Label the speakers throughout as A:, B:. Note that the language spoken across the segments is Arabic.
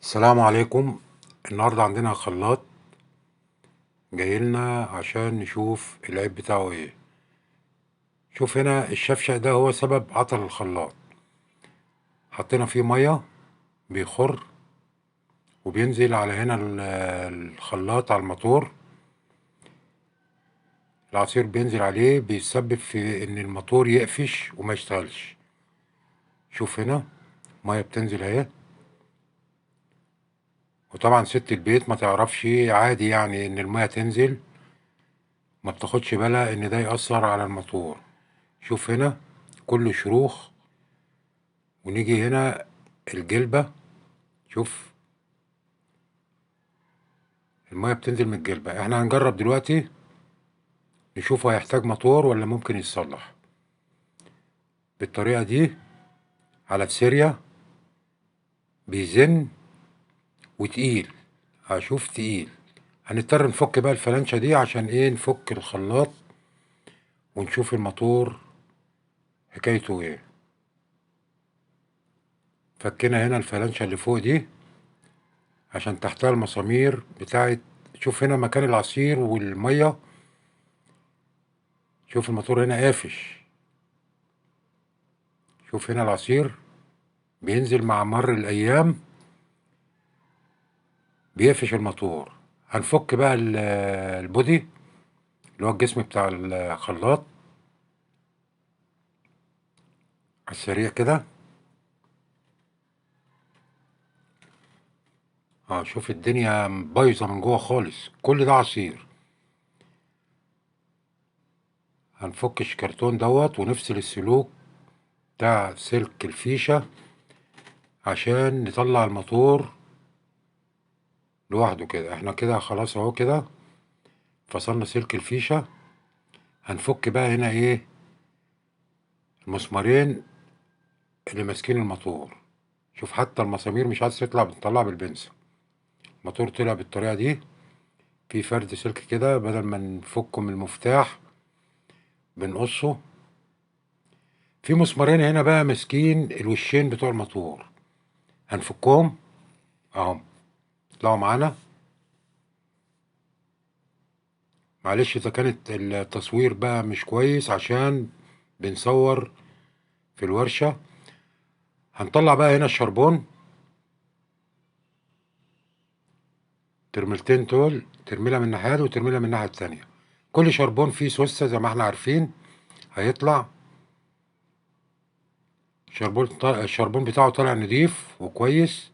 A: السلام عليكم. النهاردة عندنا خلاط جايلنا عشان نشوف العيب بتاعه ايه. شوف هنا الشفشق ده هو سبب عطل الخلاط. حطينا فيه مية بيخر وبينزل على هنا الخلاط على الموتور. العصير بينزل عليه بيسبب في ان الموتور يقفش وما يشتغلش. شوف هنا مية بتنزل اهي، وطبعا ست البيت ما تعرفش عادي يعني ان المية تنزل، ما بتاخدش بالها ان ده يأثر على الموتور. شوف هنا كله شروخ، ونيجي هنا الجلبة. شوف المية بتنزل من الجلبة. احنا هنجرب دلوقتي نشوف هيحتاج موتور ولا ممكن يتصلح بالطريقة دي. على السيريا بيزن وتقيل، هشوف تقيل. هنضطر نفك بقى الفلانشة دي عشان ايه، نفك الخلاط ونشوف الموتور حكايته ايه. فكنا هنا الفلانشة اللي فوق دي عشان تحتها المسامير بتاعت. شوف هنا مكان العصير والمية. شوف الموتور هنا قافش. شوف هنا العصير بينزل مع مر الأيام بيقفش الموتور. هنفك بقى البودي اللي هو الجسم بتاع الخلاط على السريع كده. شوف الدنيا بايظة من جوه خالص، كل ده عصير. هنفك الكرتون دوت ونفصل السلوك بتاع سلك الفيشة عشان نطلع الموتور لوحده كده. احنا كده خلاص اهو كده فصلنا سلك الفيشة. هنفك بقى هنا ايه، المسمارين اللي ماسكين الموتور. شوف حتى المسامير مش عايز تطلع، بتطلع بالبنسة. الموتور طلع بالطريقة دي. في فرد سلك كده بدل ما نفكه من المفتاح بنقصه. في مسمارين هنا بقى ماسكين الوشين بتوع الموتور، هنفكهم اهم. طلعوا معانا. معلش اذا كانت التصوير بقى مش كويس عشان بنصور في الورشة. هنطلع بقى هنا الشربون، ترميلتين دول، ترميلة من الناحية دي وترميلة من الناحية التانية. كل شربون فيه سوستة زي ما احنا عارفين هيطلع. الشربون بتاعه طالع نضيف وكويس،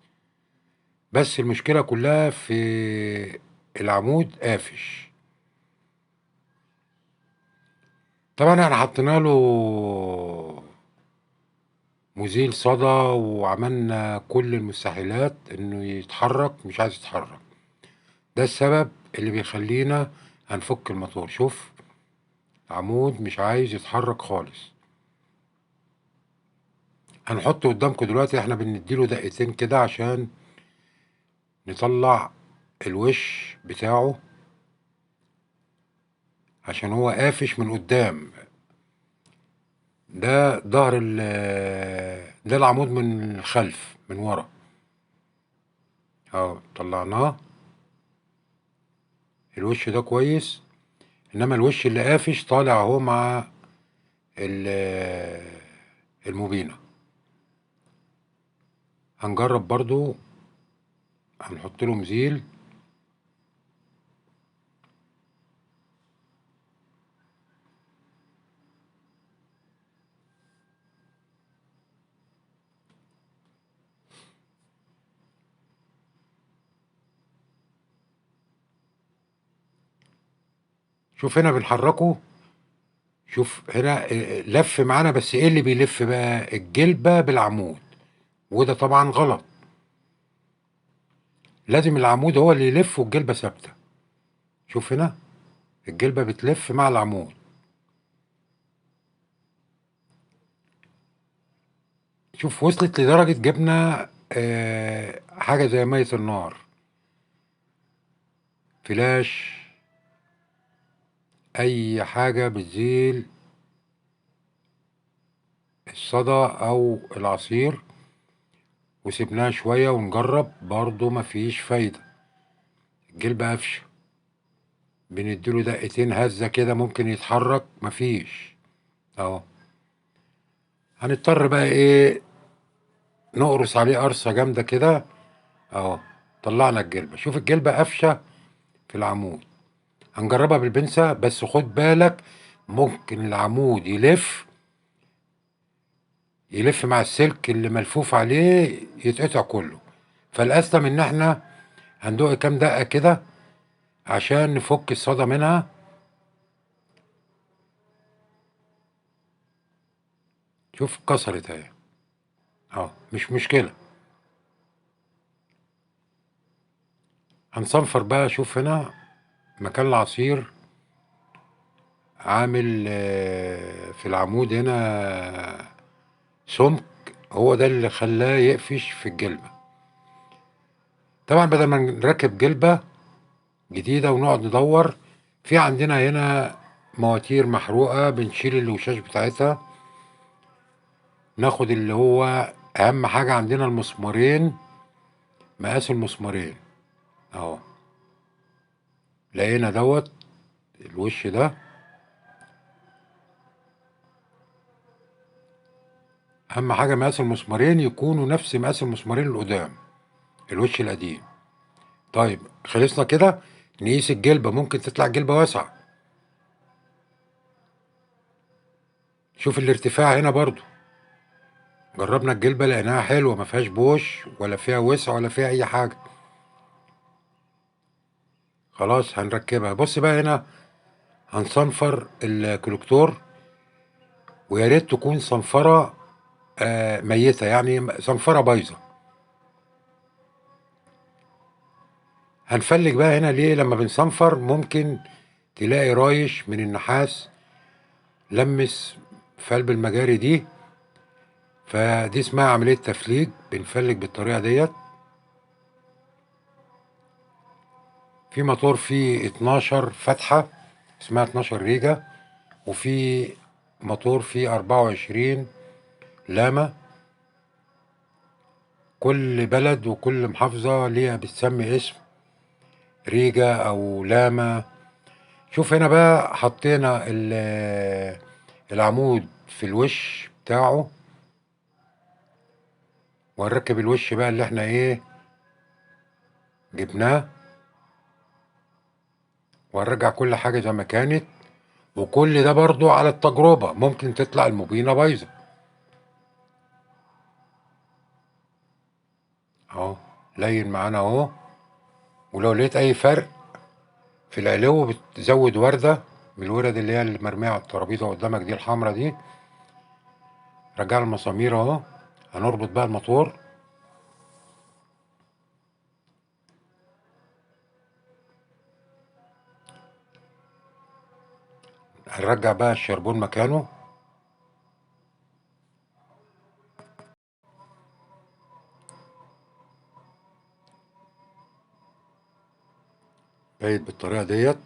A: بس المشكلة كلها في العمود قافش. طبعا احنا حطينا له مزيل صدى وعملنا كل المستحيلات انه يتحرك، مش عايز يتحرك. ده السبب اللي بيخلينا هنفك الموتور. شوف عمود مش عايز يتحرك خالص. هنحطه قدامكم دلوقتي، احنا بنديله دقيقتين كده عشان نطلع الوش بتاعه، عشان هو قافش من قدام. ده ظهر ده العمود من الخلف من ورا. اهو طلعناه. الوش ده كويس، انما الوش اللي قافش طالع اهو مع المبينة. هنجرب برضو، هنحط له مزيل. شوف هنا بنحركه. شوف هنا لف معانا، بس ايه اللي بيلف بقى؟ الجلبة بالعمود، وده طبعا غلط. لازم العمود هو اللي يلف والجلبة ثابتة. شوف هنا الجلبة بتلف مع العمود. شوف وصلت لدرجة جبنا حاجة زي مية النار، فلاش، أي حاجة بتزيل الصدى أو العصير. وسيبناها شوية ونجرب برضو مفيش فايدة، الجلبة قافشة. بنديله دقتين هزة كده ممكن يتحرك، مفيش اهو. هنضطر بقى ايه، نقرص عليه قرصة جامدة كده اهو. طلعنا الجلبة، شوف الجلبة قافشة في العمود. هنجربها بالبنسة، بس خد بالك ممكن العمود يلف مع السلك اللي ملفوف عليه يتقطع كله. فالأسلم إن احنا هندق كام دقة كده عشان نفك الصدى منها. شوف اتكسرت اهي اه، مش مشكلة. هنصنفر بقى، شوف هنا مكان العصير عامل في العمود هنا سمك، هو ده اللي خلاه يقفش في الجلبة. طبعا بدل ما نركب جلبة جديدة ونقعد ندور، في عندنا هنا مواتير محروقة بنشيل الوشاش بتاعتها. ناخد اللي هو أهم حاجة عندنا المسمارين، مقاس المسمارين اهو. لقينا دوت الوش ده، أهم حاجة مقاس المسمارين يكونوا نفس مقاس المسمارين القدام، الوش القديم. طيب خلصنا كده، نقيس الجلبة، ممكن تطلع جلبة واسعة. شوف الارتفاع هنا برضو، جربنا الجلبة لقيناها حلوة، ما فيهاش بوش ولا فيها وسع ولا فيها أي حاجة. خلاص هنركبها. بص بقى هنا، هنصنفر الكولكتور، ويا ريت تكون صنفرة ميتة، يعني صنفرة بايظة. هنفلج بقى هنا ليه، لما بنصنفر ممكن تلاقي رايش من النحاس لمس في قلب المجاري دي، فدي اسمها عملية تفليج. بنفلج بالطريقة ديت. في موتور فيه 12 فتحة اسمها 12 ريجة، وفي موتور فيه 24 لامة. كل بلد وكل محافظة ليها بتسمي اسم، ريجة أو لامة. شوف هنا بقى حطينا العمود في الوش بتاعه، وهنركب الوش بقى اللي احنا ايه جبناه، وهنرجع كل حاجة زي ما كانت. وكل ده برضو على التجربة، ممكن تطلع المبينة بايظة اهو. لين معانا اهو. ولو لقيت اي فرق في العلو بتزود وردة من الورد اللي هي المرمية على الترابيزة قدامك دي، الحمرا دي. رجع المسامير اهو. هنربط بقى الموتور. هنرجع بقى الشربون مكانه. بايت بالطريقة ديت.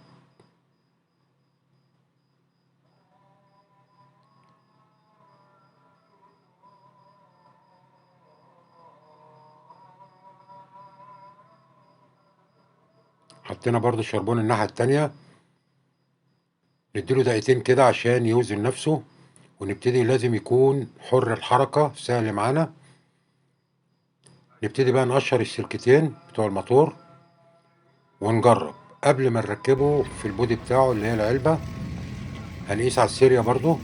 A: حطينا برضو الشربون الناحية التانية، نديله دقيقتين كده عشان يوزن نفسه. ونبتدي لازم يكون حر الحركة سهل معانا. نبتدي بقى نقشر السلكتين بتوع الموتور ونجرب قبل ما نركبه في البودي بتاعه اللي هي العلبة. هنقيس على السيريا برضو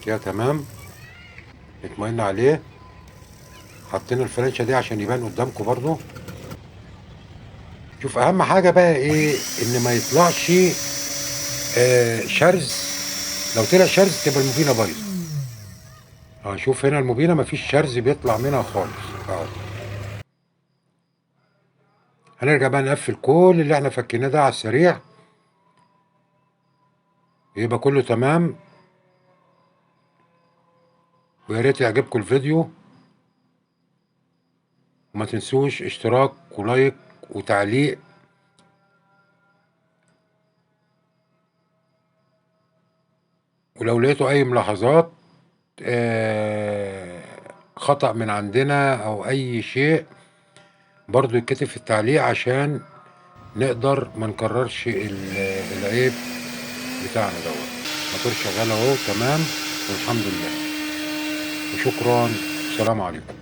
A: كده تمام، اطمئن عليه. حطينا الفرنشة دي عشان يبان قدامكم برضو. شوف اهم حاجة بقى ايه، ان ما يطلعش شرز. لو طلع شرز تبقى الموبينة بايظة. شوف هنا الموبينة مفيش شرز بيطلع منها خالص اهو. هنرجع بقى نقفل كل اللي احنا فكيناه ده على السريع، يبقى كله تمام. ويا ريت يعجبكم الفيديو، وما تنسوش اشتراك ولايك وتعليق. ولو لقيتوا اي ملاحظات خطأ من عندنا او اي شيء برضو يتكتب في التعليق عشان نقدر ما نكررش العيب بتاعنا دوت. الموتور شغال اهو تمام والحمد لله، وشكرا. السلام عليكم.